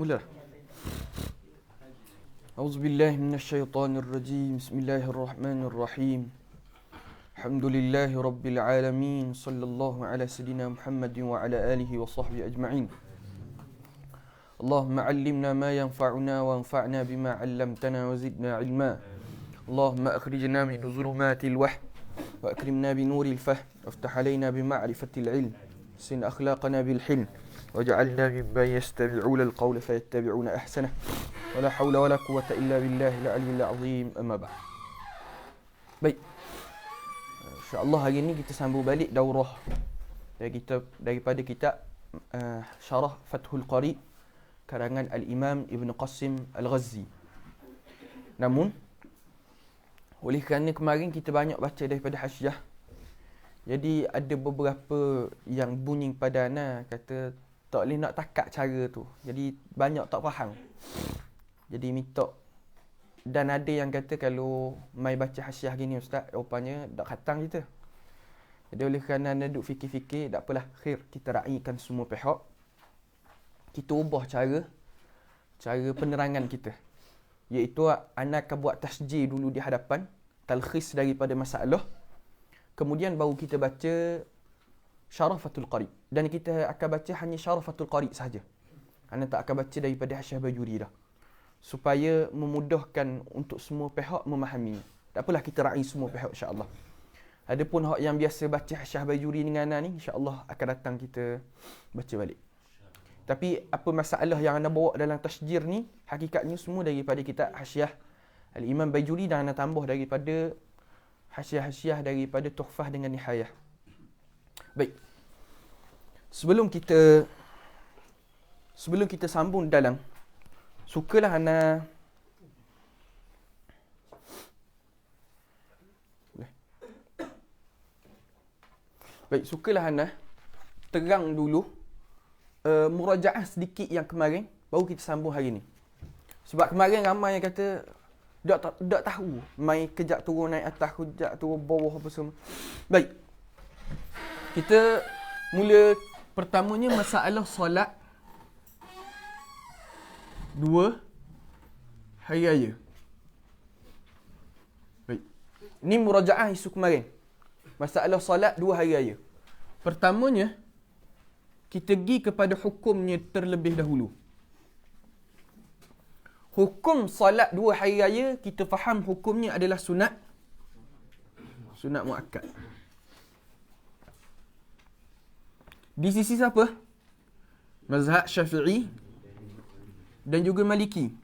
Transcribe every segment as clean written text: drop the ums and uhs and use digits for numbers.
Mula. Auzubillahi minasyaitonir rajim. Bismillahirrahmanirrahim. Alhamdulillahi rabbil alamin. Sallallahu ala sayidina Muhammadin wa ala alihi wa sahbihi ajma'in. Allahumma 'allimna ma yanfa'una wanfa'na bima 'allamtana wa zidna 'ilma. Allahumma akhrijna min dhulumatil wahm wa akrimna bi nuril fahm waftah 'alaina bi ma'rifatil 'ilm. Sin akhlaqana bil hilm waj'alna mimman yastabi'una al-qawla fayattabi'una ahsanah. Wala haula wala quwwata illa billahil aliyyil azim. Amma ba'd. Baik. InsyaAllah hari ini kita sambung balik daurah daripada kitab Syarah Fathul Qari karangan Al-Imam Ibn Qasim Al-Ghazzi. Namun oleh kerana kemarin kita banyak baca daripada hasyiah, jadi ada beberapa yang bunyi pada ana kata tak boleh nak takat cara tu. Jadi banyak tak faham. Jadi minta, dan ada yang kata kalau mai baca hasyiah gini ustaz, rupanya dak khatang kita. Jadi oleh kerana anda duk fikir-fikir, tak apalah, khair kita raikan semua pihak. Kita ubah cara penerangan kita. Iaitu anda akan buat tasjih dulu di hadapan, talkhis daripada masalah. Kemudian baru kita baca Syarah Fathul Qari. Dan kita akan baca hanya Syarah Fathul Qari sahaja. Anda tak akan baca daripada Hasyiah Bajuri dah. Supaya memudahkan untuk semua pihak memahami. Tak apalah, kita raih semua pihak insya-Allah. Adapun hak yang biasa baca Hasyiah Bajuri dengan anda ni, insya-Allah akan datang kita baca balik. Tapi apa masalah yang anda bawa dalam tasjir ni, hakikatnya semua daripada kitab Hasyiah Al-Imam Bajuri, dan anda tambah daripada hasyiah-hasyiah daripada Tuhfah dengan Nihayah. Baik. Sebelum kita sambung dalam, sukalah ana terang dulu murajaah sedikit yang kemarin, baru kita sambung hari ni. Sebab kemarin ramai yang kata tak tahu, mai kejap turun naik atas, kejap turun bawah apa semua. Baik. Kita mula pertamanya masalah solat 2 hari raya. Baik. Ni murajaah isu kemarin. Masalah solat 2 hari raya. Pertamanya, kita pergi kepada hukumnya terlebih dahulu. Hukum solat 2 hari raya, kita faham hukumnya adalah sunat muakkad. Di sisi siapa? Mazhab Syafi'i dan juga Maliki.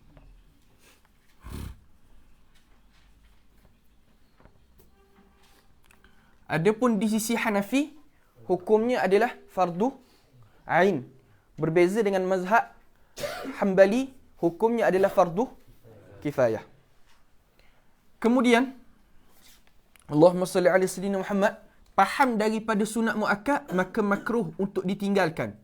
Adapun di sisi Hanafi, hukumnya adalah fardu ain. Berbeza dengan mazhab Hanbali, hukumnya adalah fardu kifayah. Kemudian, Allahumma salli ala sayyidina Muhammad, faham daripada sunat muakkad, maka makruh untuk ditinggalkan.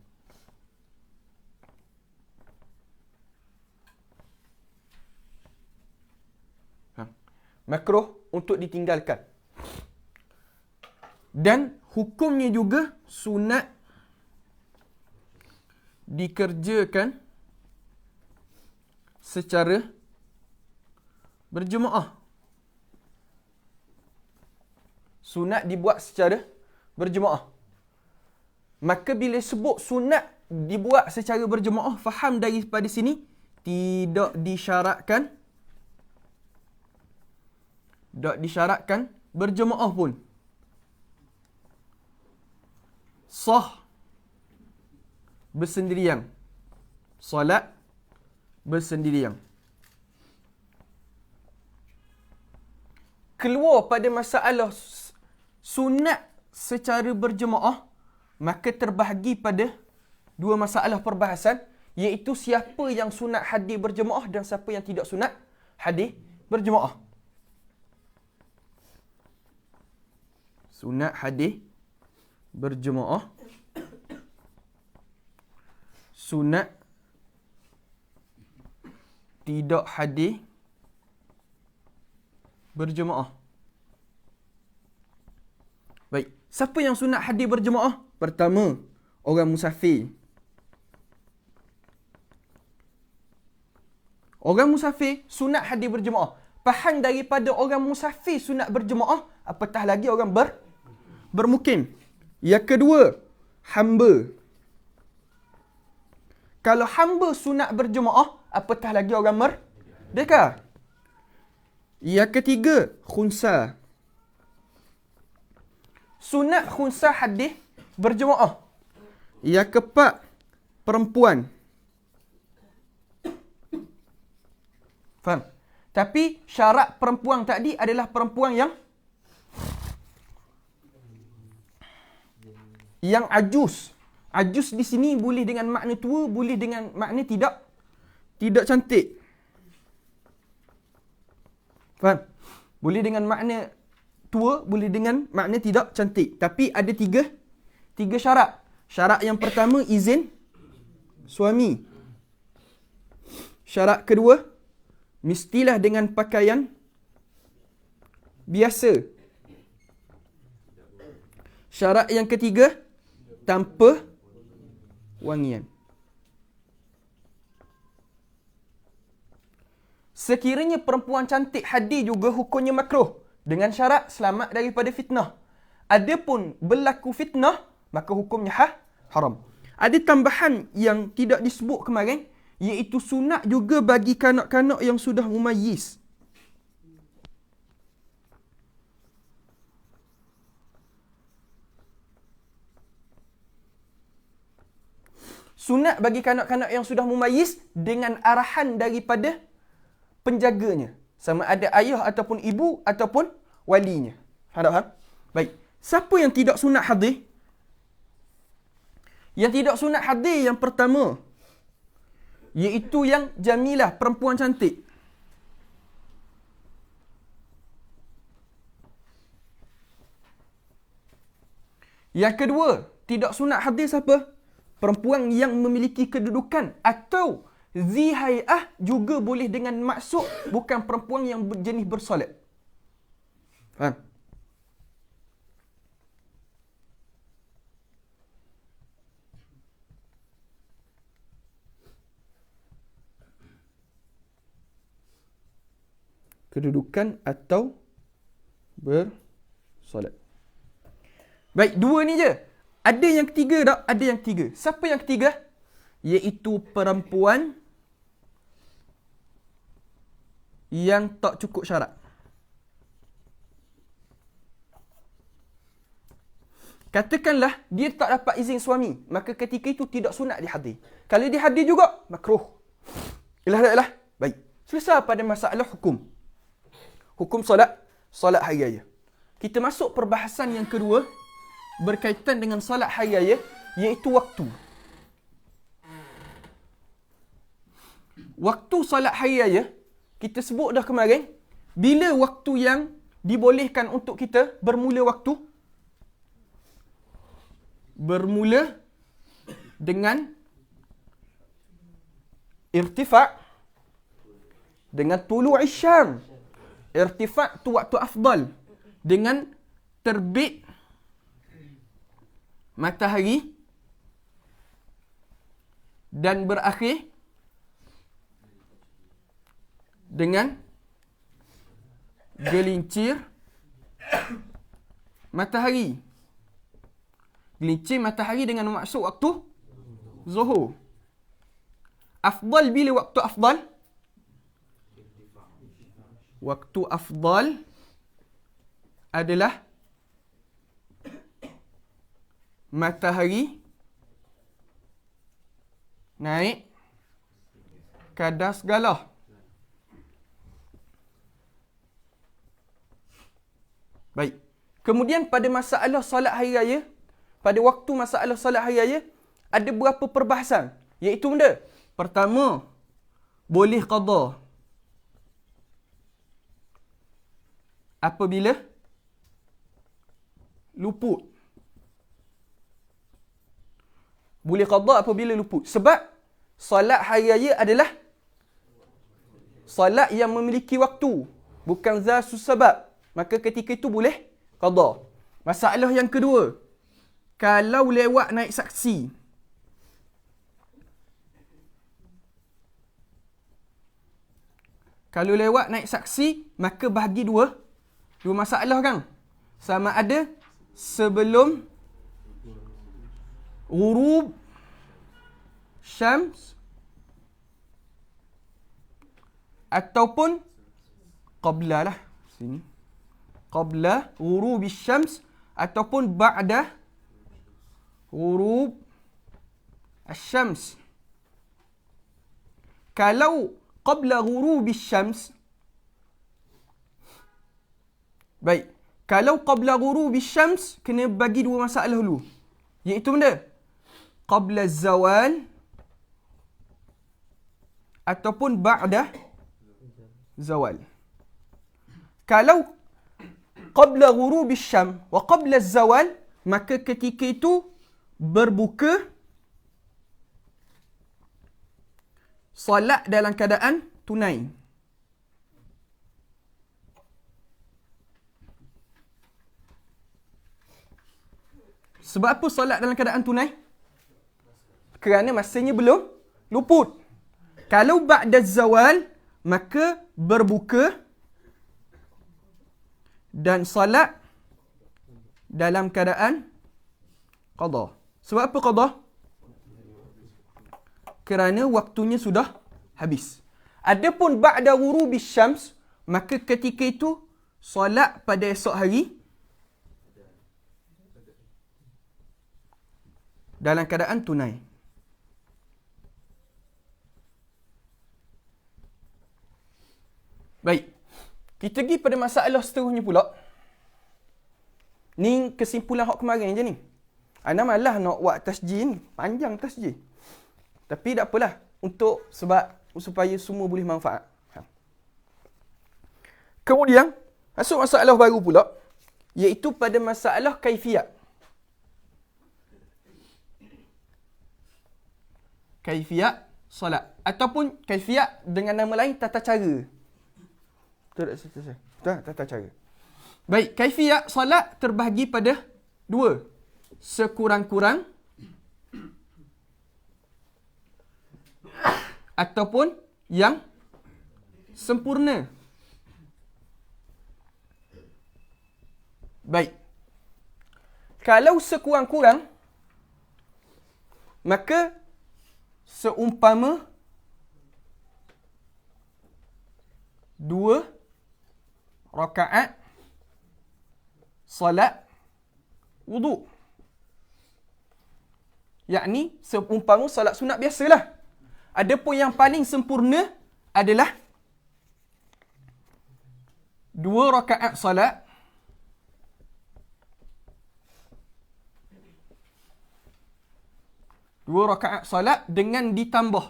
Makruh untuk ditinggalkan. Dan hukumnya juga sunat dikerjakan secara berjemaah. Sunat dibuat secara berjemaah. Maka bila sebut sunat dibuat secara berjemaah, faham daripada sini tidak disyaratkan berjemaah pun. Sah bersendirian. Solat bersendirian. Keluar pada masalah sunat secara berjemaah, maka terbahagi pada 2 masalah perbahasan, iaitu siapa yang sunat hadir berjemaah dan siapa yang tidak sunat hadir berjemaah. Sunat hadir berjemaah, sunat tidak hadir berjemaah. Baik, siapa yang sunat hadir berjemaah? Pertama, orang musafir. Orang musafir sunat hadir berjemaah. Faham daripada orang musafir sunat berjemaah, apatah lagi orang bermukim. Yang kedua, hamba. Kalau hamba sunat berjemaah, apatah lagi orang merdeka. Yang ketiga, khunsa. Sunat khunsa hadir berjemaah. Yang keempat, perempuan. Faham? Tapi syarat perempuan tadi adalah perempuan yang ajus. Ajus di sini boleh dengan makna tua, boleh dengan makna tidak cantik. Faham? Boleh dengan makna tua, boleh dengan makna tidak cantik. Tapi ada tiga syarat. Syarat yang pertama, izin suami. Syarat kedua, mestilah dengan pakaian biasa. Syarat yang ketiga, tanpa wangian. Sekiranya perempuan cantik hadir juga hukumnya makruh dengan syarat selamat daripada fitnah. Adapun berlaku fitnah, maka hukumnya haram. Ada tambahan yang tidak disebut kemarin, iaitu sunat juga bagi kanak-kanak yang sudah mumayyiz. Sunat bagi kanak-kanak yang sudah mumayyiz dengan arahan daripada penjaganya. Sama ada ayah ataupun ibu ataupun walinya. Faham? Baik. Siapa yang tidak sunat hadir? Yang tidak sunat hadir yang pertama, iaitu yang jamilah, perempuan cantik. Yang kedua, tidak sunat hadir siapa? Perempuan yang memiliki kedudukan atau zihai'ah, juga boleh dengan maksud bukan perempuan yang jenis bersolat. Faham? Kedudukan atau bersolat. Baik, dua ni je. Ada yang ketiga tak? Ada yang ketiga. Siapa yang ketiga? Iaitu perempuan yang tak cukup syarat. Katakanlah dia tak dapat izin suami, maka ketika itu tidak sunat dihadir. Kalau dihadir juga, makruh. Ilah. Baik. Selesai pada masalah hukum. Hukum solat hari raya. Kita masuk perbahasan yang kedua berkaitan dengan solat hari raya, iaitu waktu. Waktu solat hari raya, kita sebut dah kemarin, bila waktu yang dibolehkan untuk kita bermula waktu? Bermula dengan irtifa' dengan tulu'i syam. Irtifa' tu waktu afdal. Dengan terbit matahari dan berakhir dengan gelincir matahari. Gelincir matahari dengan maksud waktu zuhur. Afdal bila waktu afdal? Waktu afdal adalah matahari naik kadar segala. Baik. Kemudian pada masalah solat hari raya, pada waktu masalah solat hari raya, ada beberapa perbahasan. Iaitu benda. Pertama, boleh qada. Apabila luput. Boleh qada apabila luput. Sebab solat hari raya adalah solat yang memiliki waktu, bukan zasus sabab. Maka ketika itu boleh qada. Masalah yang kedua, kalau lewat naik saksi. Kalau lewat naik saksi, maka bahagi dua masalah kan. Sama ada sebelum ghurub syams ataupun qabla lah. Sini. Qabla ghurub syams ataupun ba'da ghurub syams. Kalau qabla ghurub syams, baik, kalau qabla ghurub syams kena bagi dua masalah dulu. Iaitu benda qabla zawal ataupun ba'da zawal. Kalau qabla ghurub syams wa qabla zawal, maka ketika itu berbuka solat dalam keadaan tunai. Sebab apa solat dalam keadaan tunai? Kerana masanya belum luput. Kalau ba'da zawal, maka berbuka dan solat dalam keadaan qada. Sebab apa qada? Kerana waktunya sudah habis. Adapun ba'da ghurub syams, maka ketika itu solat pada esok hari dalam keadaan tunai. Baik. Kita pergi pada masalah seterusnya pula. Ni kesimpulan hak kemarin je ni. Ana malah nak buat tasjih ni. Panjang tasjih. Tapi tak apalah. Supaya semua boleh manfaat. Kemudian, masuk masalah baru pula. Iaitu pada masalah kaifiyat. Kaifiyat solat. Ataupun kaifiyat dengan nama lain tata cara. Betul tak? Tata cara. Baik, kaifiyat solat terbahagi pada dua. Sekurang-kurang ataupun yang sempurna. Baik. Kalau sekurang-kurang, maka seumpama dua rakaat salat wuduk. Yakni seumpama salat sunat biasalah. Adapun yang paling sempurna adalah dua rakaat salat dengan ditambah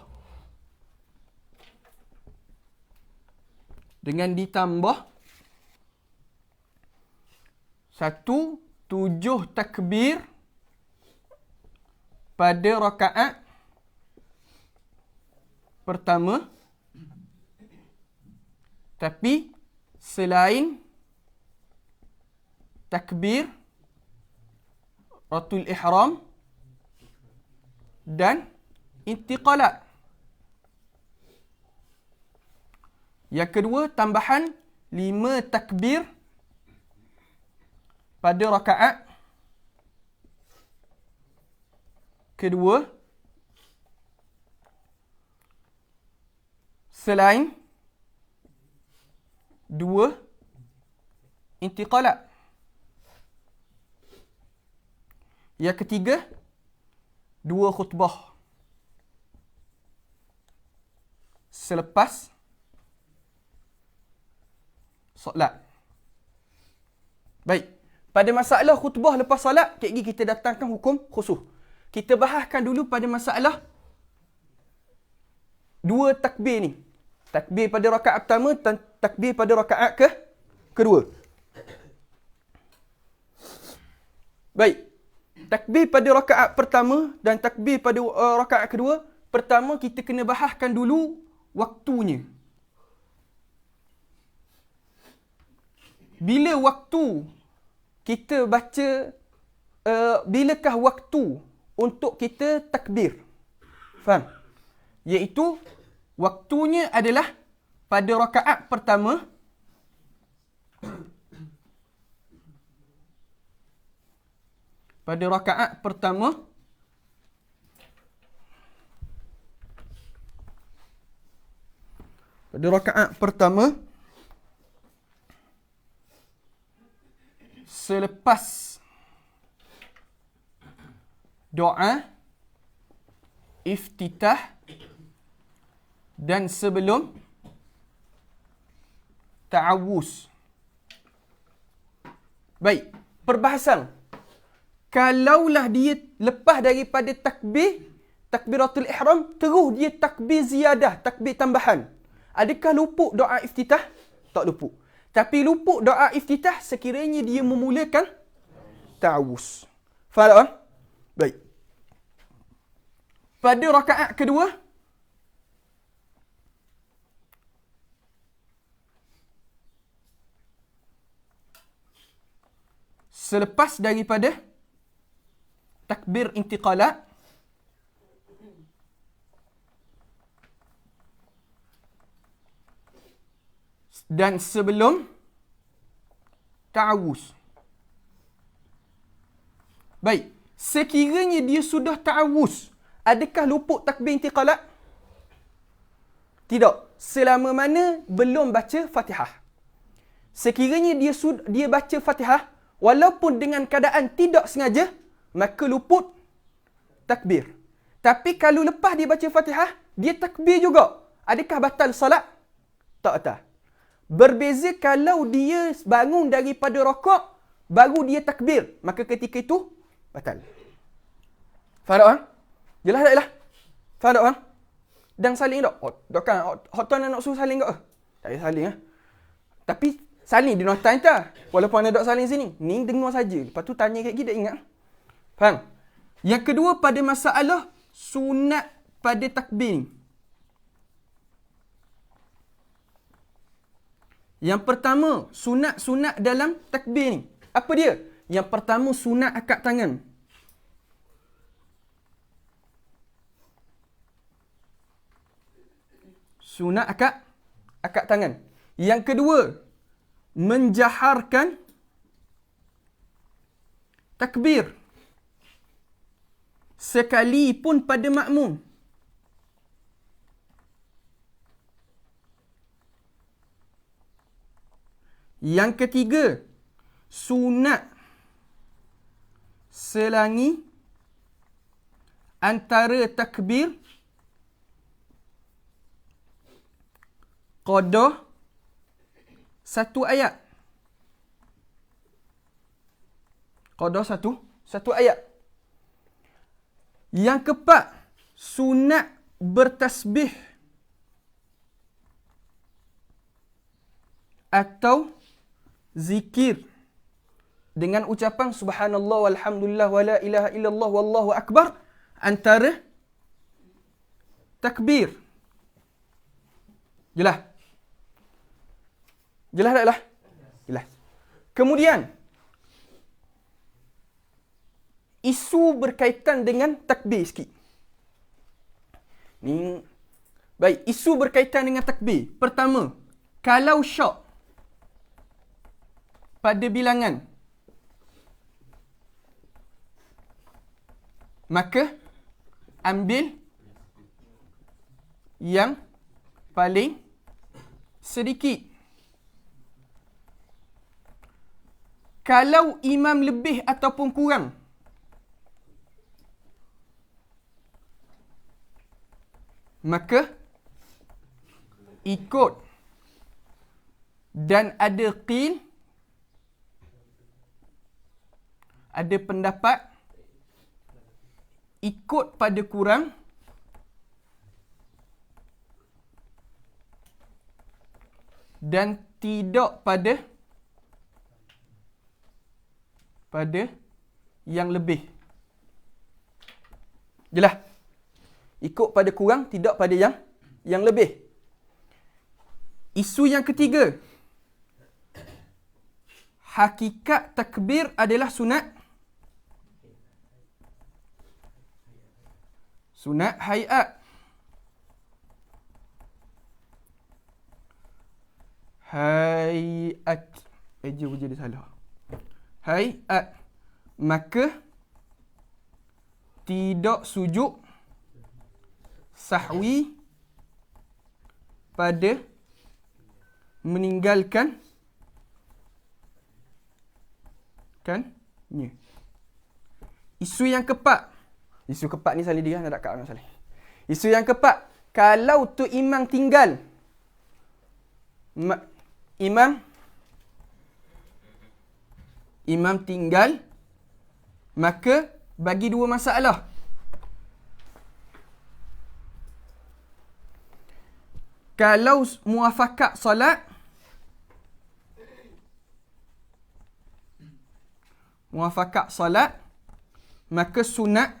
7 takbir pada rakaat pertama, tapi selain takbir ratul ihram dan intiqalat. Yang kedua, tambahan 5 takbir pada rakaat kedua selain 2 intiqalat. Yang ketiga, 2 khutbah selepas solat. Baik. Pada masalah khutbah lepas solat, kita datangkan hukum khusus. Kita bahaskan dulu pada masalah 2 takbir ni. Takbir pada rakaat pertama dan takbir pada rakaat kedua. Baik. Takbir pada rakaat pertama dan takbir pada rakaat kedua, pertama kita kena bahaskan dulu waktunya. Bila waktu kita baca, bilakah waktu untuk kita takbir? Faham? Iaitu waktunya adalah pada rakaat pertama pada rakaat pertama selepas doa iftitah dan sebelum ta'awuz. Baik, perbahasan. Kalaulah dia lepas daripada takbiratul ihram, terus dia takbir ziyadah, takbir tambahan. Adakah luput doa iftitah? Tak luput. Tapi luput doa iftitah sekiranya dia memulakan ta'awuz. Faham tak? Baik. Pada rakaat kedua, selepas daripada takbir intiqalat, dan sebelum ta'awuz. Baik, sekiranya dia sudah ta'awuz, adakah luput takbir intiqalat? Tidak, selama mana belum baca Fatihah. Sekiranya dia baca Fatihah, walaupun dengan keadaan tidak sengaja, maka luput takbir. Tapi kalau lepas dia baca Fatihah, dia takbir juga. Adakah batal salat? Tak batal. Berbeza kalau dia bangun daripada rakaat, baru dia takbir, maka ketika itu batal. Faham tak? Jelas tak lah? Faham tak? Dan saling tak? Tak kan? Hotan nak suruh saling tak? Tak payah saling. Tapi saling di notan tak? Walaupun anda tak saling sini. Ni dengar saja. Lepas tu tanya kat kita ingat. Faham? Yang kedua pada masalah sunat pada takbir. Yang pertama, sunat dalam takbir ni. Apa dia? Yang pertama, sunat akad tangan. Sunat akad tangan. Yang kedua, menjaharkan takbir sekalipun pada makmum. Yang ketiga, sunat selangi antara takbir qada satu ayat. Qada satu ayat. Yang keempat, sunat bertasbih atau zikir dengan ucapan subhanallah walhamdulillah wala ilaha illallah wallahu akbar antara takbir. Jelas? Jelas tak lah? Jelas. Kemudian, isu berkaitan dengan takbir sikit. Baik, isu berkaitan dengan takbir. Pertama, kalau syak pada bilangan, maka ambil yang paling sedikit. Kalau imam lebih ataupun kurang, maka ikut. Dan ada qil, ada pendapat ikut pada kurang dan tidak pada yang lebih. Jelas? Ikut pada kurang, tidak pada yang lebih. Isu yang ketiga, hakikat takbir adalah sunat hayat. eja pun jadi salah. Hayat, maka tidak sujud sahwi pada meninggalkan nya. Isu yang keempat. Isu keempat ni Salih dia nak kat orang Salih. Isu yang keempat, kalau tu imam tinggal imam tinggal, maka bagi dua masalah. Kalau muafakat solat, maka sunat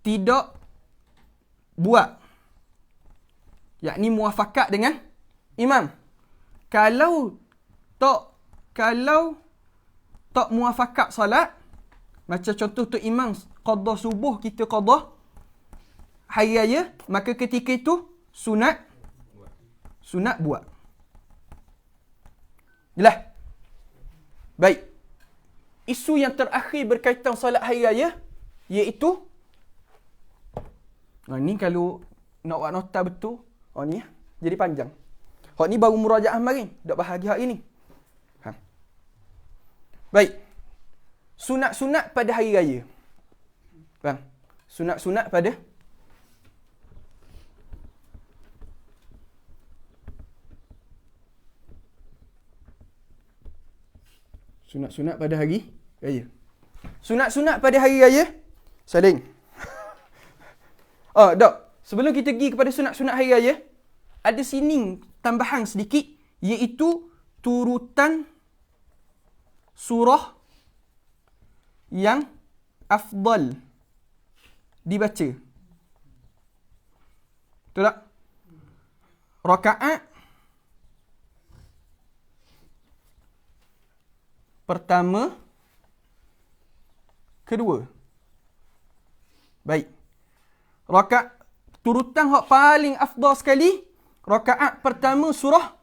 tidak buat, yakni muafakat dengan imam. Kalau tak muafakat solat, macam contoh tu imam qada subuh, kita qada hari raya, maka ketika itu sunat buat. Jelas? Baik. Isu yang terakhir berkaitan solat hari raya, iaitu ni kalau nak buat nota betul, ni jadi panjang. Hak ni baru murajaah mari, dak bahagi hari ni. Baik. Sunat-sunat pada hari raya. Faham? Sunat-sunat pada hari raya. Sunat-sunat pada hari raya, saling. Tak. Sebelum kita pergi kepada sunat-sunat hari raya, ada sini tambahan sedikit, iaitu turutan surah yang afdal dibaca. Betul tak? Rakaat pertama, kedua. Baik. Rakaat turutan hak paling afdal sekali, rakaat pertama surah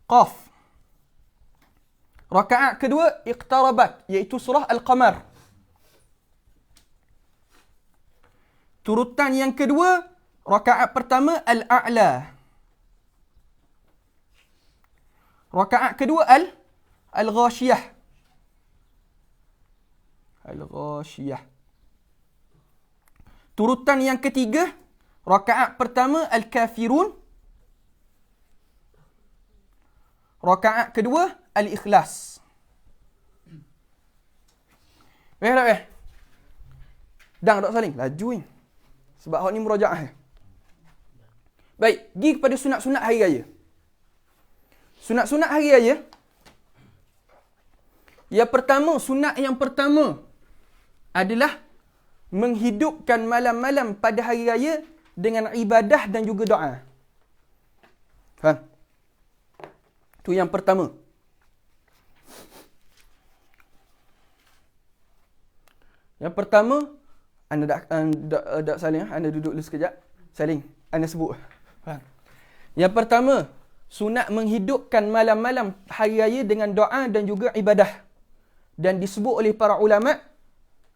Qaf. Rakaat kedua iqtarabat, iaitu surah Al-Qamar. Turutan yang kedua, rakaat pertama Al-A'la. Rakaat kedua Al-Ghashiyah. Turutan yang ketiga, rakaat pertama Al-Kafirun. Rakaat kedua Al-Ikhlas. Tak? Dang tak saling? Laju ni. Sebab hak ni murajaah. Baik, pergi kepada sunat-sunat hari raya. Sunat-sunat hari raya. Sunat yang pertama adalah menghidupkan malam-malam pada hari raya dengan ibadah dan juga doa. Faham? Itu yang pertama. Yang pertama, anda saling, anda duduk dulu sekejap. Saling, anda sebut. Faham? Yang pertama, sunat menghidupkan malam-malam hari raya dengan doa dan juga ibadah. Dan disebut oleh para ulama,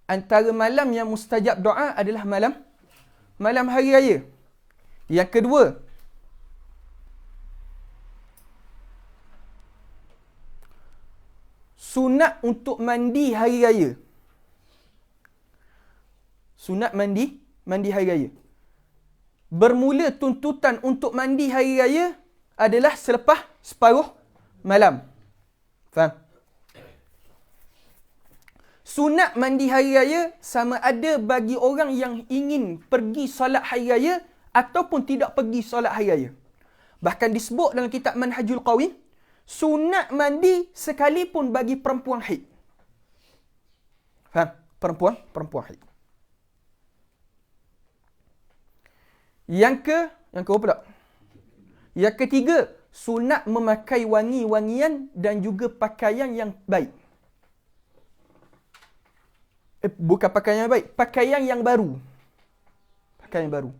antara malam yang mustajab doa adalah malam hari raya. Yang kedua, sunat untuk mandi hari raya. Sunat mandi hari raya. Bermula tuntutan untuk mandi hari raya adalah selepas separuh malam. Faham? Sunat mandi hari raya sama ada bagi orang yang ingin pergi solat hari raya ataupun tidak pergi solat hari raya. Bahkan disebut dalam kitab Manhajul Qawim, sunat mandi sekalipun bagi perempuan haid. Faham? Perempuan haid. Yang ke apa tak? Yang ketiga, sunat memakai wangi-wangian dan juga pakaian yang baik. Bukan pakaian yang baik, pakaian yang baru. Pakaian yang baru.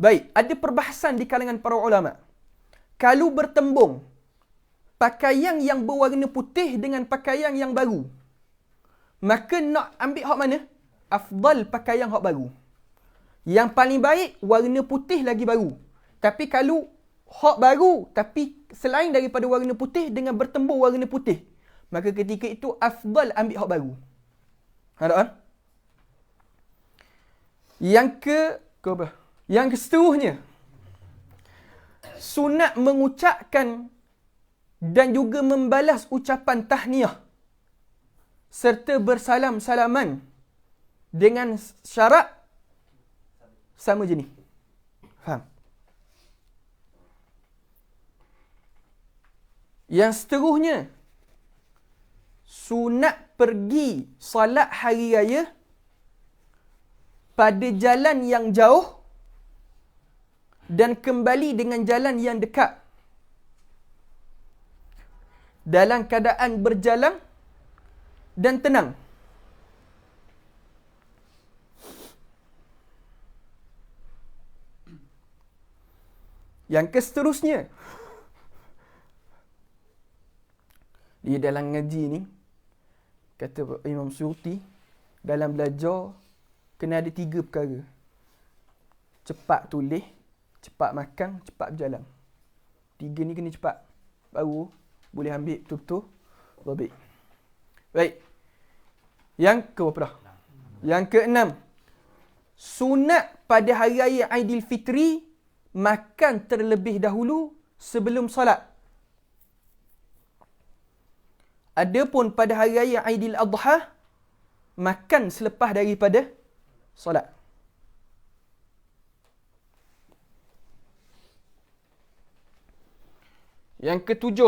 Baik, ada perbahasan di kalangan para ulama. kalau bertembung pakaian yang berwarna putih dengan pakaian yang baru, maka nak ambil hak mana? Afdal pakaian hak baru. Yang paling baik warna putih lagi baru. Tapi kalau hak baru tapi selain daripada warna putih dengan bertembung warna putih, maka ketika itu afdal ambil hak baru. Ada? Yang seterusnya, sunat mengucapkan dan juga membalas ucapan tahniah serta bersalam-salaman dengan syarat sama jenis. Faham? Yang seterusnya, sunat pergi salat hari raya pada jalan yang jauh dan kembali dengan jalan yang dekat dalam keadaan berjalan dan tenang. Yang seterusnya, dia dalam ngaji ni, kata Imam Suyuti, dalam belajar, kena ada 3 perkara. Cepat tulis, cepat makan, cepat berjalan. 3 ni kena cepat. Baru boleh ambil betul-betul baik. Baik. Yang ke berapa dah? Yang ke-6. Sunat pada hari raya Aidilfitri makan terlebih dahulu sebelum solat. Adapun pada hari raya Aidil Adha makan selepas daripada solat. Yang ke-7.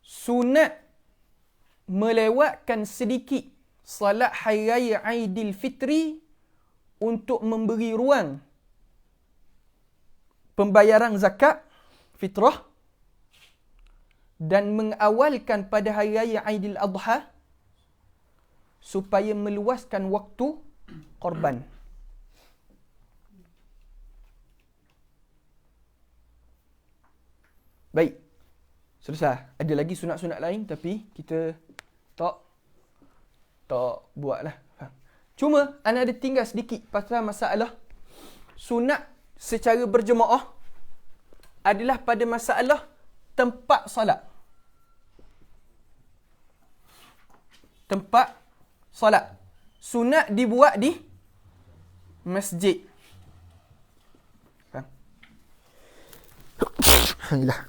Sunat melewatkan sedikit salat hari raya Aidilfitri untuk memberi ruang pembayaran zakat fitrah dan mengawalkan pada hari raya Aidil Adha supaya meluaskan waktu korban. Baik. Selesai. Ada lagi sunat-sunat lain tapi kita tak buat lah. Cuma ana ada tinggal sedikit pasal masalah sunat secara berjemaah adalah pada masalah tempat solat. Tempat solat. Sunat dibuat di masjid. Alhamdulillah.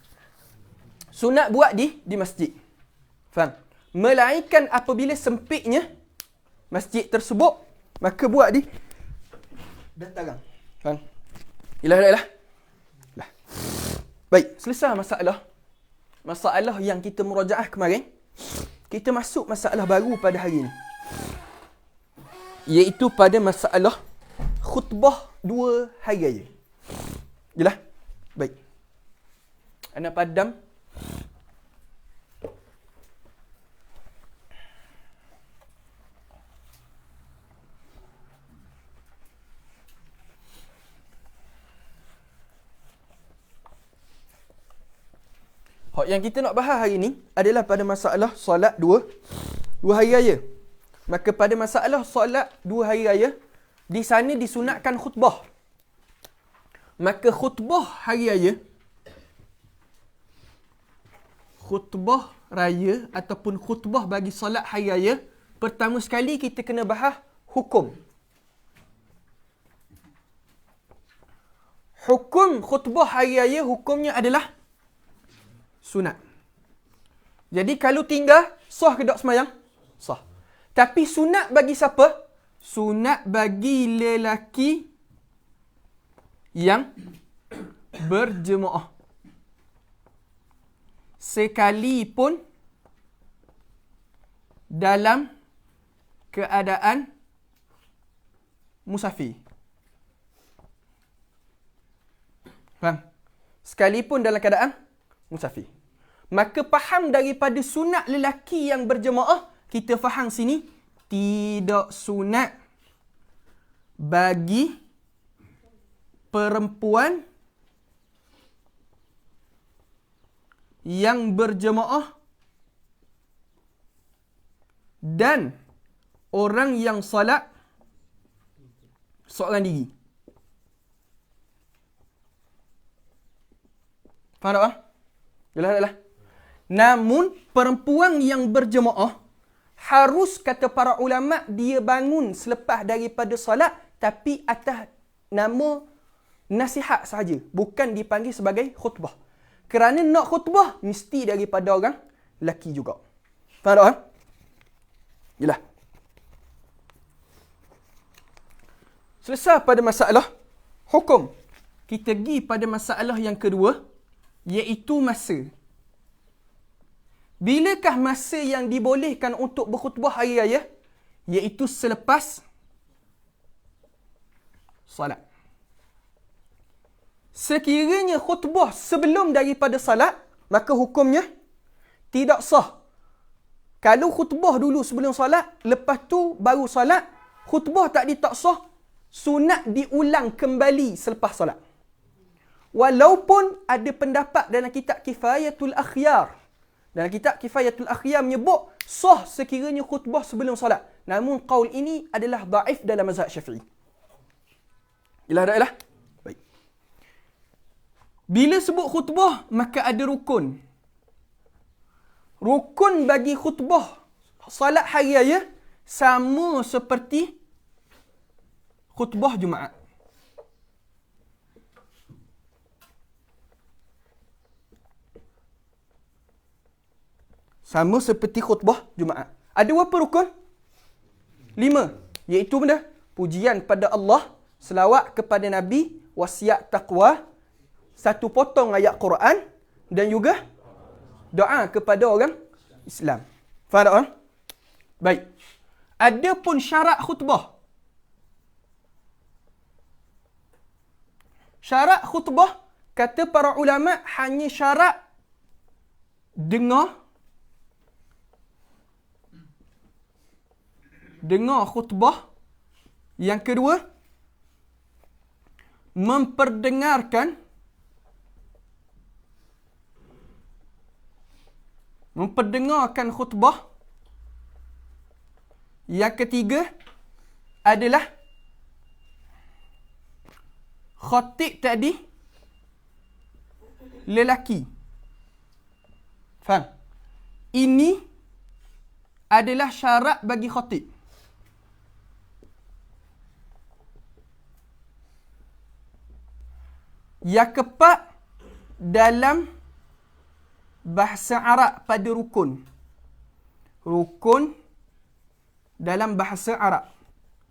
Sunat buat di masjid. Faham? Melainkan apabila sempitnya masjid tersebut, maka buat di dataran. Faham? Ilah. Baik, selesai masalah yang kita murajaah kemarin. Kita masuk masalah baru pada hari ini, iaitu pada masalah khutbah 2 hari raya. Jelas? Baik. Ana padam. Yang kita nak bahas hari ini adalah pada masalah solat 2 hari raya. Maka pada masalah solat 2 hari raya, di sana disunatkan khutbah. Maka khutbah hari raya, khutbah raya ataupun khutbah bagi solat hari raya, pertama sekali kita kena bahas hukum. Hukum khutbah hari raya, hukumnya adalah sunat. Jadi kalau tinggal, sah ke tak semayang? Sah. Tapi sunat bagi siapa? Sunat bagi lelaki yang berjemaah. Sekalipun dalam keadaan musafir. Faham? Sekalipun dalam keadaan musafir. Maka faham daripada sunat lelaki yang berjemaah, kita faham sini tidak sunat bagi perempuan yang berjemaah dan orang yang salat seorang diri. Faham tak? Jelas. Namun perempuan yang berjemaah harus, kata para ulama, dia bangun selepas daripada salat tapi atas nama nasihat sahaja, bukan dipanggil sebagai khutbah. Kerana nak khutbah mesti daripada orang lelaki juga. Faham tak? Jelas. Selesai pada masalah hukum. Kita pergi pada masalah yang kedua, iaitu masa. Bilakah masa yang dibolehkan untuk berkhutbah hari raya? Iaitu selepas salat. Sekiranya khutbah sebelum daripada salat, maka hukumnya tidak sah. Kalau khutbah dulu sebelum salat, lepas tu baru salat, khutbah tak sah, sunat diulang kembali selepas salat. Walaupun ada pendapat dalam kitab Kifayatul Akhyar. Dalam kitab Kifayatul Akhyar menyebut sah sekiranya khutbah sebelum salat. Namun qaul ini adalah daif dalam mazhab Syafi'i. Jelas. Baik. Bila sebut khutbah, maka ada rukun. Rukun bagi khutbah salat hari raya sama seperti khutbah Jumaat. Sama seperti khutbah Jumaat. Ada berapa rukun? 5. Iaitu benda pujian pada Allah, selawat kepada Nabi, wasiat taqwa, satu potong ayat Quran dan juga doa kepada orang Islam. Faham tak? Baik. Ada pun syarat khutbah. Syarat khutbah, kata para ulama, hanya syarat dengar khutbah. Yang kedua, memperdengarkan khutbah. Yang ketiga adalah khatib tadi lelaki. Faham? Ini adalah syarat bagi khatib. Yang keempat, dalam bahasa Arab pada rukun. Rukun dalam bahasa Arab.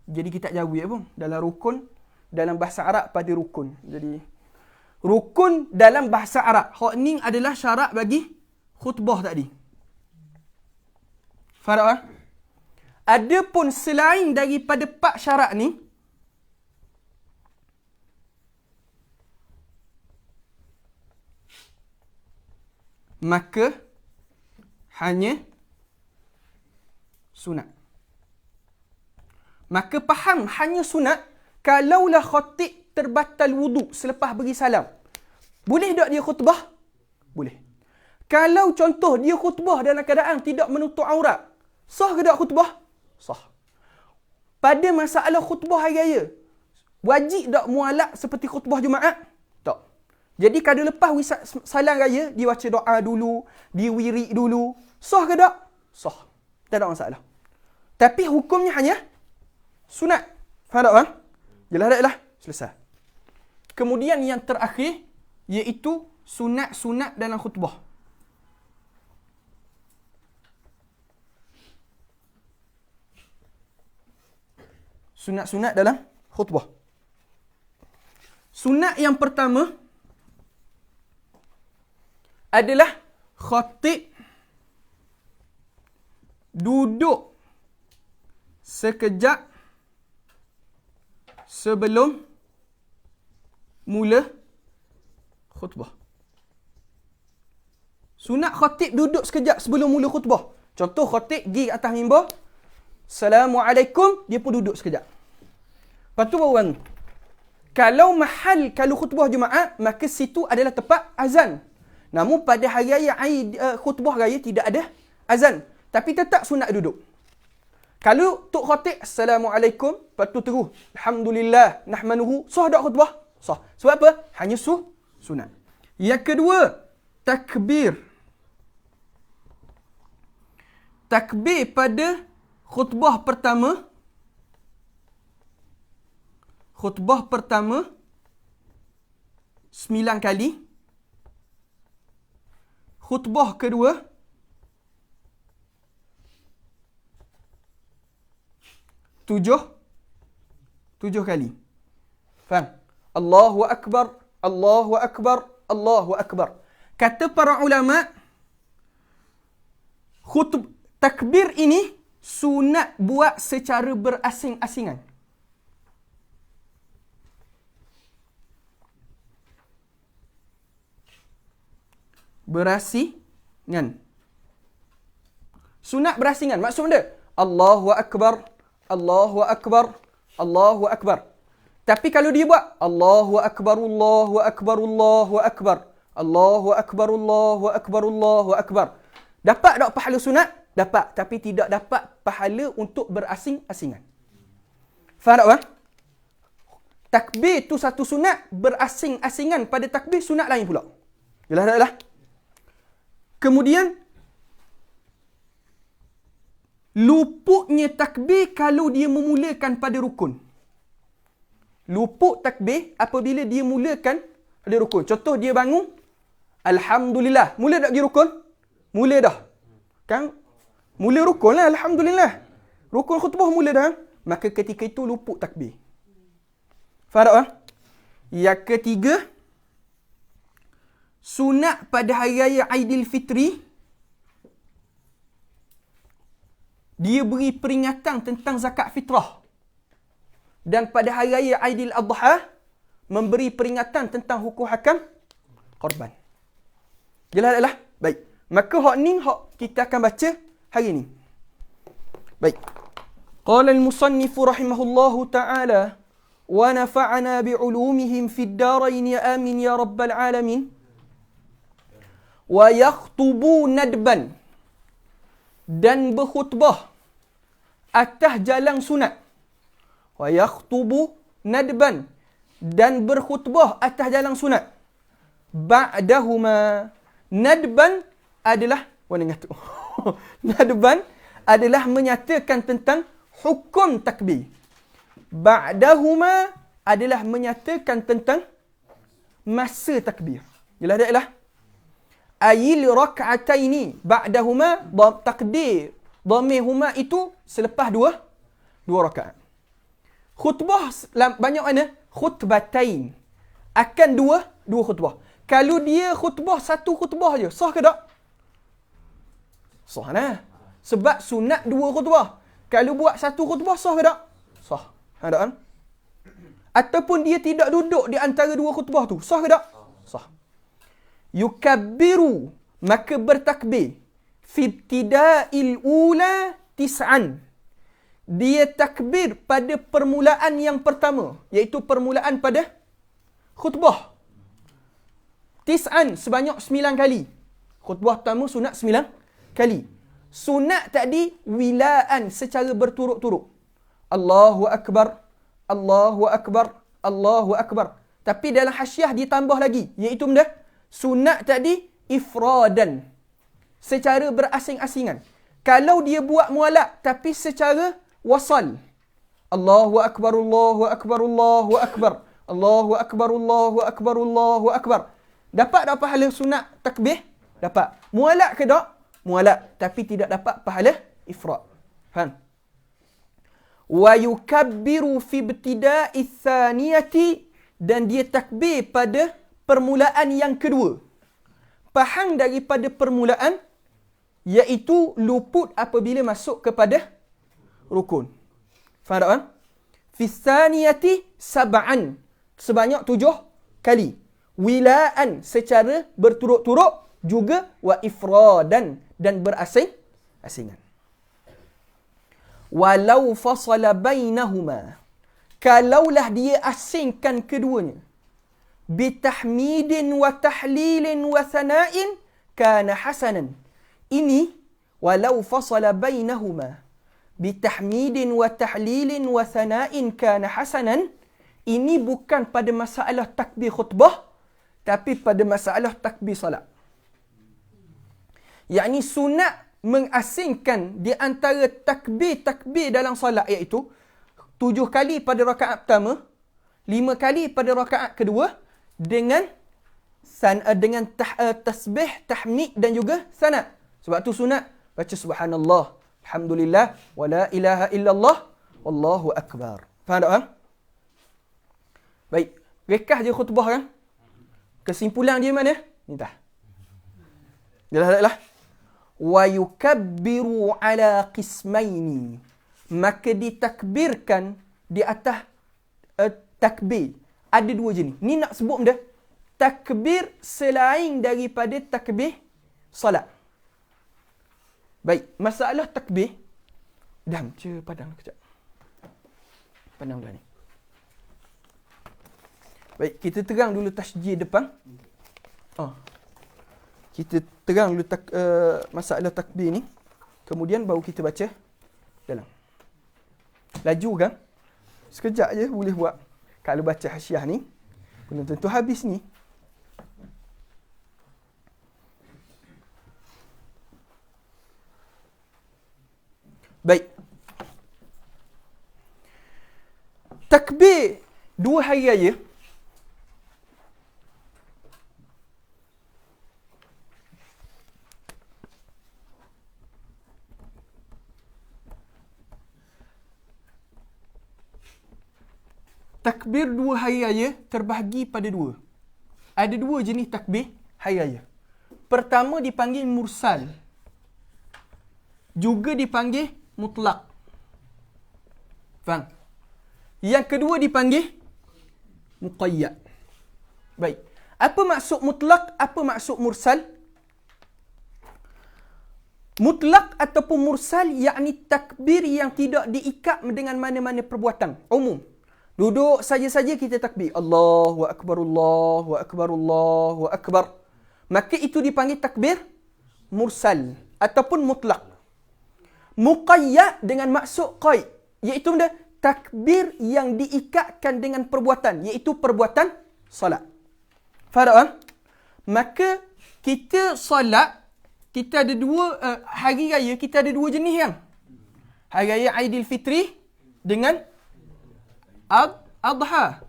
Jadi kita tak jauh ya pun. Dalam rukun, dalam bahasa Arab pada rukun. Jadi, rukun dalam bahasa Arab. Hak ni adalah syarat bagi khutbah tadi. Faham tak? Ada pun selain daripada 4 syarat ni, maka hanya sunat. Maka faham hanya sunat, kalaulah khatib terbatal wuduk selepas beri salam, boleh tak dia khutbah? Boleh. Kalau contoh dia khutbah dalam keadaan tidak menutup aurat, sah ke tak khutbah? Sah. Pada masalah khutbah hari raya, wajib tak mualak seperti khutbah Jumaat? Tak. Jadi kalau lepas salam raya, dia baca doa dulu, dia wirid dulu. Sah ke tak? Sah. Tak ada masalah. Tapi hukumnya hanya sunat. Faham tak? Jelas tak lah? Selesai. Kemudian yang terakhir, iaitu sunat-sunat dalam khutbah. Sunat-sunat dalam khutbah. Sunat yang pertama adalah khatib duduk sekejap sebelum mula khutbah. Sunat khatib duduk sekejap sebelum mula khutbah. Contoh khatib pergi atas mimbar, Assalamualaikum, dia pun duduk sekejap. Lepas tu baru bangun. Kalau khutbah Jumaat, maka situ adalah tempat azan. Namun pada hari raya khutbah raya tidak ada azan. Tapi tetap sunat duduk. Kalau tok khatib Assalamualaikum, lepas tu terus Alhamdulillah, nahmanuhu, sah tak khutbah? Sah. Sebab apa? Hanya sunat. Yang kedua, takbir. Takbir pada khutbah pertama. Khutbah pertama 9 kali. Khutbah kedua 7 kali. Faham? Allahu Akbar, Allahu Akbar, Allahu Akbar. Kata para ulama, takbir ini sunat buat secara berasing-asingan. Berasingan. Sunat berasingan. Maksud dia, Allahu Akbar, Allahu Akbar, Allahu Akbar. Tapi kalau dia buat Allahu Akbar, Allahu Akbar, Allahu Akbar, Allahu Akbar, Allahu Akbar, Allahu Akbar. Dapat tak pahala sunat? Dapat. Tapi tidak dapat pahala untuk berasing-asingan. Faham tak bang? Takbir tu satu sunat, berasing-asingan pada takbir sunat lain pula. Jelas tak lah? Kemudian, luputnya takbir kalau dia memulakan pada rukun. Luput takbir apabila dia mulakan pada rukun. Contoh dia bangun, Alhamdulillah. Mula tak pergi rukun? Mula dah. Kan? Mula rukun lah, Alhamdulillah. Rukun khutbah mula dah. Maka ketika itu luput takbir. Faham tak? Yang ketiga, sunat pada hari raya Aidilfitri, dia beri peringatan tentang zakat fitrah. Dan pada hari raya Aidil Adha, memberi peringatan tentang hukum hakam korban. Jelas tak lah? Baik. Maka hak ni hak kita akan baca hari ni. Baik. Qala al-musannifu rahimahullahu ta'ala wa nafa'ana bi'ulumihim fid darain ya amin ya rabbal alamin. Wa yakhtubu nadban, dan berkhutbah atas jalan sunat. Wa yakhtubu nadban, dan berkhutbah atas jalan sunat. Ba'dahuma, nadban adalah nadban adalah menyatakan tentang hukum takbir. Ba'dahuma adalah menyatakan tentang masa takbir. Jelas tak lah? Ayil rak'ataini ba'dahuma, takdir dhamir huma itu selepas dua rakaat. Khutbah banyak mana? Khutbatain. Akan dua khutbah. Kalau dia khutbah satu khutbah je, sah ke tak? Sah lah. Sebab sunat dua khutbah. Kalau buat satu khutbah, sah ke tak? Sah. Ada kan? Ataupun dia tidak duduk di antara dua khutbah tu, sah ke tak? Sah. Yukabbiru, maka bertakbir. Fi ibtida'il ula tis'an. Dia takbir pada permulaan yang pertama, iaitu permulaan pada khutbah. Tis'an, sebanyak 9 kali. Khutbah pertama sunat 9 kali. Sunat tadi wilaan secara berturut-turut. Allahu Akbar, Allahu Akbar, Allahu Akbar. Tapi dalam hasyiah ditambah lagi, iaitu benda sunat tadi ifradan, secara berasing-asingan. Kalau dia buat mualak tapi secara wasal, Allahu Akbar, Allahu Akbar, Allahu Akbar, Allahu Akbar, Allahu Akbar, Allahu Akbar. Dapat tak pahala sunat takbir? Dapat. Mualak ke tak? Mualak. Tapi tidak dapat pahala ifrad. Faham? Wa yukabbiru fi ibtida'i tsaniyati, dan dia takbir pada permulaan yang kedua. Faham daripada permulaan, iaitu luput apabila masuk kepada rukun. Faham tak kan? Fi tsaniyati sab'an, sebanyak 7 kali. Wilaan, secara berturut-turut, juga wa ifradan, dan berasing-asingan. Walau fasala bainahuma, kalaulah dia asingkan keduanya, bitahmidin wa tahlilin wa sana'in kana hasanan. Ini walau fasala bainahuma bitahmidin wa tahlilin wa sana'in kana hasanan. Ini bukan pada masalah takbir khutbah, tapi pada masalah takbir salat. Yakni sunat mengasingkan di antara takbir-takbir dalam solat, iaitu 7 kali pada rakaat pertama, 5 kali pada rakaat kedua dengan tasbih, tahmid dan juga sanad. Sebab tu sunat baca subhanallah, alhamdulillah, wala ilaha illallah, wallahu akbar. Faham tak, Baik, rekah je khutbah kan? Kesimpulan dia mana? Ni dah. Jelas. Wa yukabbiru ala qismaini. Maka ditakbirkan di atas takbir. Ada 2 jenis. Ni nak sebut benda. Takbir selain daripada takbir salat. Baik, masalah takbir. Dah, padang kejap. Padang dah ni. Baik, kita terang dulu tasjih depan. Kita terang dulu masalah takbir ni. Kemudian baru kita baca dalam. Laju kan? Sekejap je boleh buat. Kalau baca hasyiah ni, belum tentu habis ni. Baik. Takbir 2 hari raya takbir 2 hari raya terbahagi pada 2. Ada 2 jenis takbir hari raya. Pertama dipanggil mursal. Juga dipanggil mutlak. Faham? Yang kedua dipanggil muqayyad. Baik. Apa maksud mutlak? Apa maksud mursal? Mutlak ataupun mursal yakni takbir yang tidak diikat dengan mana-mana perbuatan. Umum. Duduk saja-saja kita takbir. Allahu Akbar, Allahu Akbar, Allahu Akbar. Maka itu dipanggil takbir mursal ataupun mutlak. Muqayyad dengan maksud qaid, iaitu benda takbir yang diikatkan dengan perbuatan, iaitu perbuatan solat. Faham tak? Maka kita solat, kita ada 2 hari raya, kita ada 2 jenis kan? Hari raya Aidilfitri dengan Adha.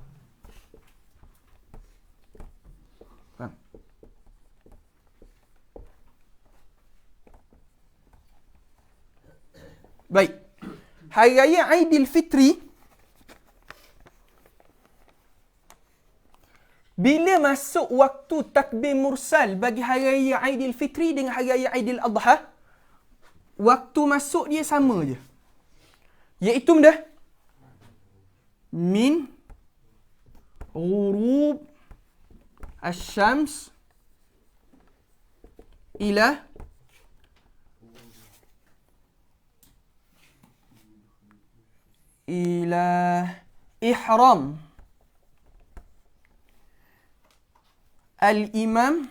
Baik. Hari raya Aidilfitri, bila masuk waktu takbir mursal bagi hari raya Aidilfitri dengan hari raya Aidil Adha, waktu masuk dia sama je. Iaitu benda min ghurub asy-syams ila ihram al-imam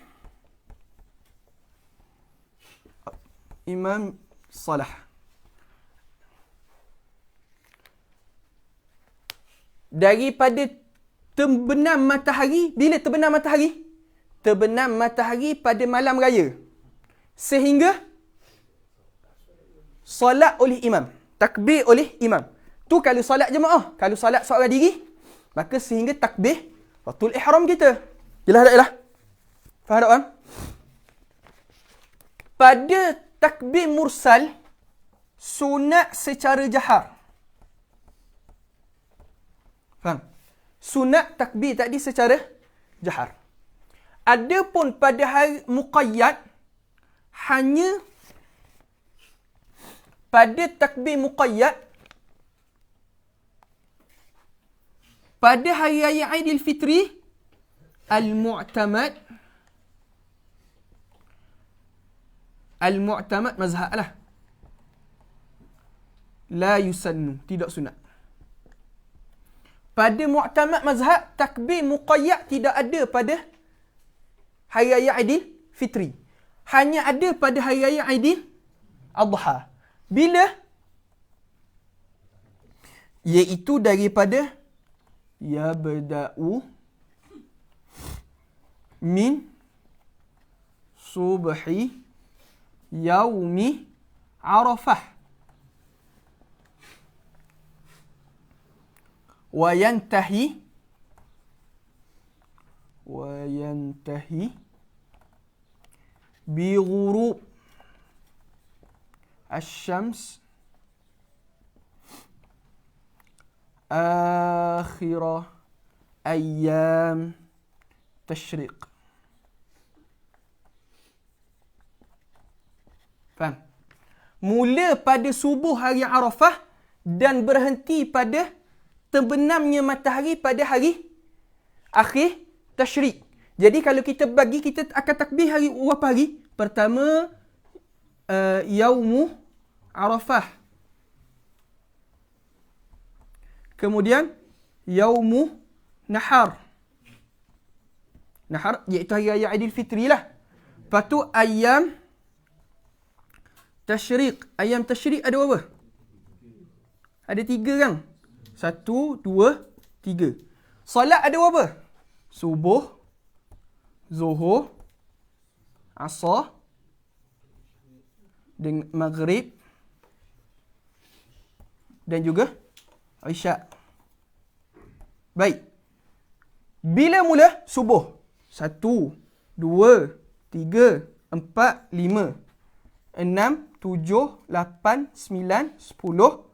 salah. Daripada terbenam matahari, bila terbenam matahari? Terbenam matahari pada malam raya. Sehingga solat oleh imam. Takbir oleh imam. Tu kalau solat jemaah. Kalau solat seorang diri, maka sehingga takbir waktu ihram kita. Jelas tak jelas? Faham tak, Pada takbir mursal, sunat secara jahar. Faham? Sunat takbir tadi secara jahar. Adapun pada hari muqayyad, hanya pada takbir muqayyad, pada hari raya Aidilfitri, al-mu'tamad mazhab lah. La yusannu, tidak sunat. pada mu'tamad mazhab, takbir muqayyad tidak ada pada Hari Raya Aidil Fitri. Hanya ada pada Hari Raya Aidil Adha. Bila? Iaitu daripada yabda'u min subhi yaumi Arafah wa yantahi bi ghurub asy-syams akhirah ayyam tashriq. Faham? Mula pada subuh hari Arafah dan berhenti pada terbenamnya matahari pada hari akhir Tashriq. Jadi kalau kita bagi, kita akan takbir hari berapa hari? Pertama, Yaumu Arafah. Kemudian, Yaumu Nahar. Nahar, iaitu hari raya Aidil Fitri lah. Lepas tu, Ayyam Tashriq. Ayyam Tashriq ada berapa? Ada 3 kan? 1, 2, 3. Salat ada berapa? Subuh, Zuhur, Asar, dengan Maghrib dan juga Isyak. Baik. Bila mula? Subuh. 1, 2, 3, 4, 5, 6, 7, 8, 9, 10,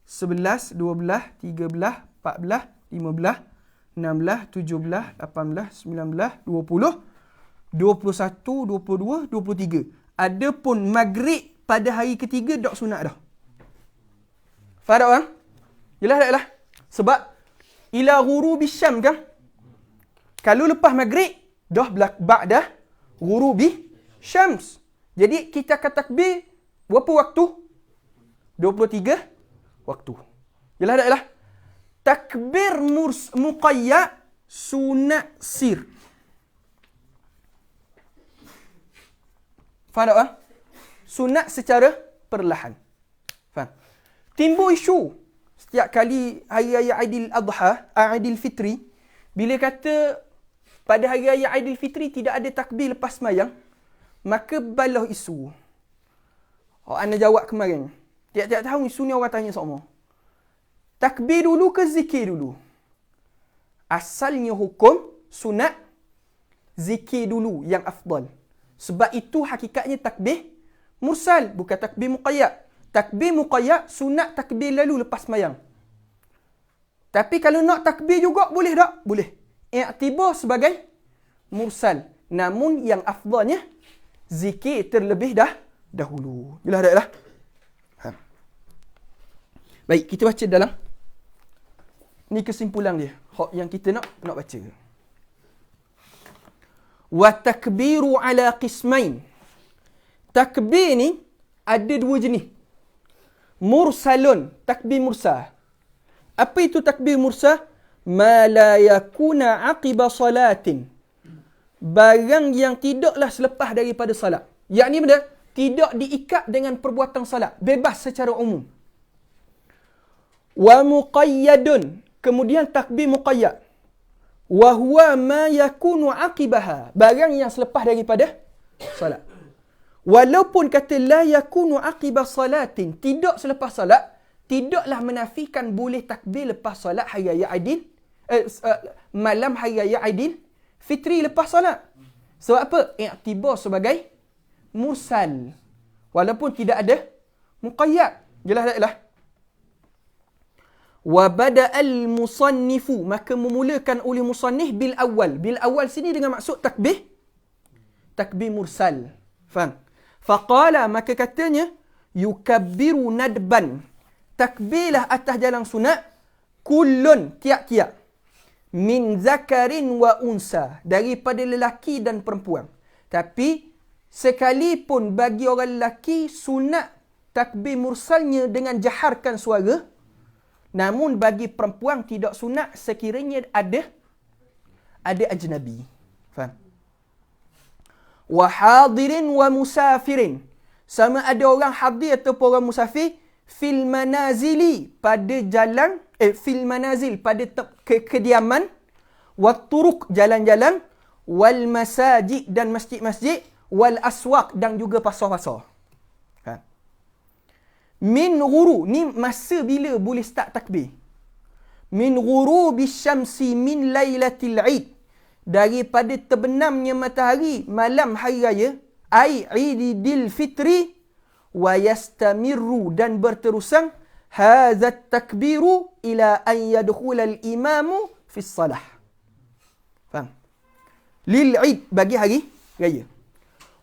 11, 12, 13, 14, 15, 16, 17, 18, 19, 20, 21, 22, 23. Adapun maghrib pada hari ketiga dak sunat dah. Faham tak orang? Jelas tak lah? Sebab ila ghurubi syam kan? Kalau lepas maghrib dah ba'da ghurubi syams. Jadi kita akan takbir berapa waktu? 23 waktu. Jelas tak lah? Takbir muqayyad sunat sir. Faham tak? Sunat secara perlahan. Faham? Timbul isu setiap kali Hari Raya Aidil Adha, Aidil Fitri, bila kata pada Hari Raya Aidil Fitri tidak ada takbir lepas sembahyang, maka balah isu. Anda jawab kemarin. Tiap-tiap tahun isu ni orang tanya semua. Takbir dulu ke zikir dulu? Asalnya hukum sunat zikir dulu yang afdal. Sebab itu hakikatnya takbir mursal, bukan takbir muqayyad. Takbir muqayyad sunat takbir lalu lepas sembahyang. Tapi kalau nak takbir juga boleh tak? Boleh. I'tibar sebagai mursal. Namun yang afdalnya zikir terlebih dahulu. Jelas tak lah? Baik, kita baca dalam. Ni kesimpulan dia. Hak yang kita nak baca. Wa takbiru ala qismain. Takbir ni ada 2 jenis. Mursalun, takbir mursal. Apa itu takbir mursal? Ma la yakuna aqiba salatin. Barang yang tidaklah selepas daripada salat. Yakni benda tidak diikat dengan perbuatan salat, bebas secara umum. Wa muqayyadun, kemudian takbir muqayyad. Wa huwa ma yakunu aqibaha, barang yang selepas daripada salat. Walaupun kata la yakunu aqiba salatin, tidak selepas salat, tidaklah menafikan boleh takbir lepas salat hari raya Aidil malam hari raya Aidil Fitri lepas salat. Sebab apa? I'tibar sebagai mursal. Walaupun tidak ada muqayyad. Jelas tak lah? Wa bada'al musannifu, maka memulakan oleh musannif bil awal. Bil awal sini dengan maksud takbir mursal. Faham? Faqala, maka katanya yukabbiru nadban. Takbirlah atas jalan sunat kullun, tiap-tiap, min zakarin wa unsa, daripada lelaki dan perempuan. Tapi sekalipun bagi orang lelaki sunat takbir mursalnya dengan jaharkan suara, Namun bagi perempuan tidak sunat sekiranya ada ajnabi. Faham? Wa hadirin wa musafirin. Sama ada orang hadir ataupun orang musafir fil manazili pada jalan fil manazil pada kediaman, wa turuq jalan-jalan, wal masajid dan masjid-masjid, wal aswaq dan juga pasar-pasar. Min ghuru, ni masa bila boleh start takbir. Min ghurubis syamsi min lailatil Eid, daripada terbenamnya matahari malam hari raya, ai Idil Fitri, wa yastamirru dan berterusan hadza takbiru ila an yadkhula al imamu fi salah. Faham? Lil Eid, bagi hari raya.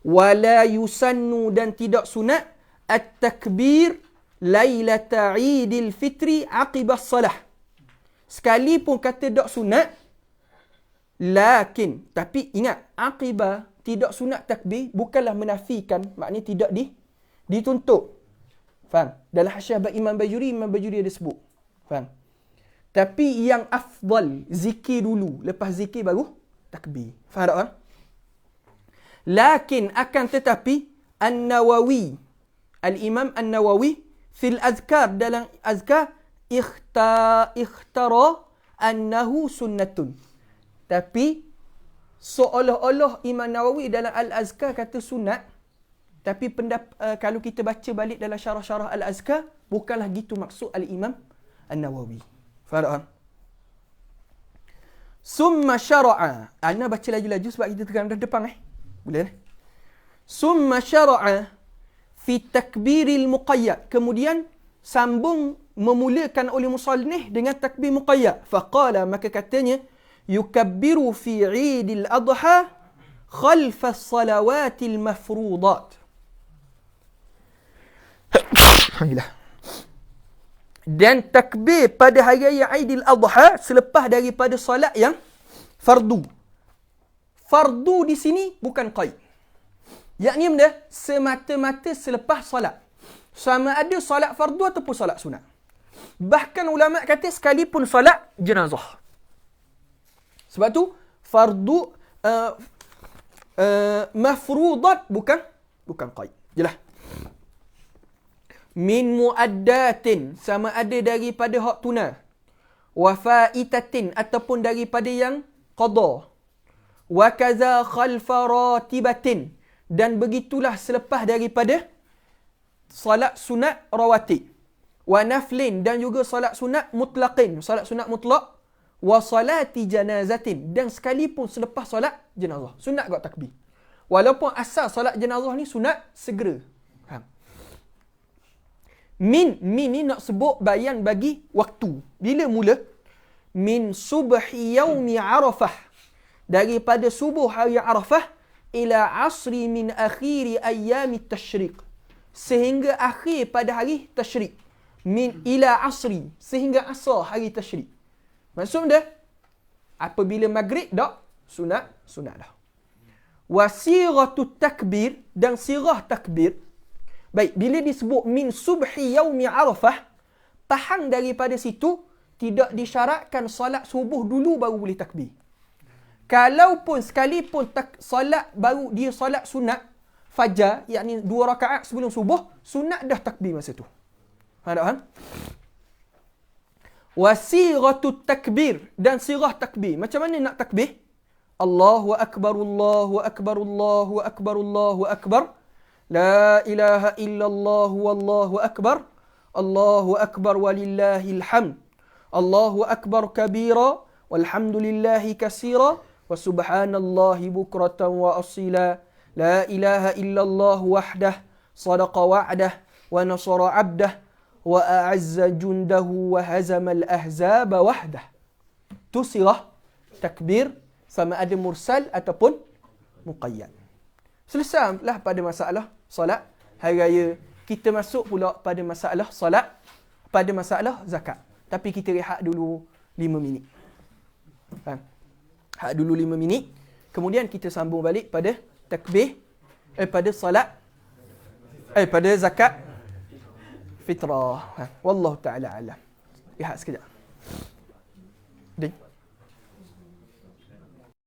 Wala yusannu dan tidak sunat at-takbir lailata Idil Fitri aqibas salah. Sekalipun kata tak sunat, lakin, tapi ingat, aqibah tidak sunat takbir bukanlah menafikan, maknanya tidak dituntut. Faham? Dalam Hasyiah Imam Bajuri ada sebut. Faham? Tapi yang afdal, zikir dulu. Lepas zikir baru takbir. Faham tak? Lakin akan tetapi, An-Nawawi, Al-Imam An-Nawawi, fil azkar, dalam azkar, ikhtara annahu sunnatun. Tapi, seolah-olah Imam Nawawi dalam Al-Azkar kata sunat, tapi kalau kita baca balik dalam syarah-syarah Al-Azkar, bukanlah gitu maksud Al-Imam An-Nawawi. Faham tak? Summa syara'a. Ana baca laju-laju sebab kita tekan dah depan. Boleh? Summa syara'a fi takbiril muqayyad. Kemudian sambung memulakan oleh musannif dengan takbir muqayyad. Faqala, maka katanya, yukabbiru fi 'Idil Adha khalfa as-salawatil mafruḍat. Alhamdulillah. Dan takbir pada hari raya Aidil Adha selepas daripada solat yang fardu. Fardu di sini bukan qaid. Yakni benda semata-mata selepas solat. Sama ada solat fardu ataupun solat sunat. Bahkan ulama kata sekalipun solat jenazah. Sebab tu fardu mafruḍat bukan qaid. Jelas. Min muaddatin, sama ada daripada hak tunai. Wa faitatin, ataupun daripada yang qada. Wa kaza khalfa ratibatin, dan begitulah selepas daripada salat sunat rawatib. Wa naflin, dan juga salat sunat mutlaqin, salat sunat mutlaq. Wa salati janazatin, dan sekalipun selepas solat jenazah. Sunat kot takbir. Walaupun asal solat jenazah ni sunat segera. Faham? Min ni nak sebut bayan bagi waktu. Bila mula? Min subhi yaumi Arafah. Daripada subuh hari Arafah ila asri min akhiri ayyami tashriq. Sehingga akhir pada hari tashriq. Min ila asri, sehingga asar hari tashriq. Maksud dia, apabila maghrib dah sunat dah. Wasiratu takbir, dan sirah takbir. Baik, bila disebut min subhi yaumi Arafah, faham daripada situ tidak disyaratkan solat subuh dulu baru boleh takbir. Kalaupun sekalipun solat baru dia solat sunat fajar, yakni 2 rakaat sebelum subuh, sunat dah takbir masa tu. Faham tak? Wasiratu takbir, dan sirah takbir. Macam mana nak takbir? Allahu akbar, Allahu akbar, Allahu akbar, Allahu akbar. La ilaha illallah wallahu akbar. Allahu akbar walillahil hamd. Allahu akbar kabira walhamdulillahi katsira wa subhanallahi bukratan wa asila. La ilaha illallah wahdah sadaqa wa'dah wa nasara 'abdah wa a'azza jundahu wa hazamal ahzaba wahdah. Tu sirah takbir, sama ada mursal ataupun muqayyad. Selesailah pada masalah solat hari raya. Kita masuk pula pada masalah solat, pada masalah zakat. Tapi kita rehat dulu 5 minit. Rehat dulu 5 minit. Kemudian kita sambung balik pada takbir, pada solat, pada zakat fitrah. Wallahu ta'ala alam. Lihat sekejap. Ding.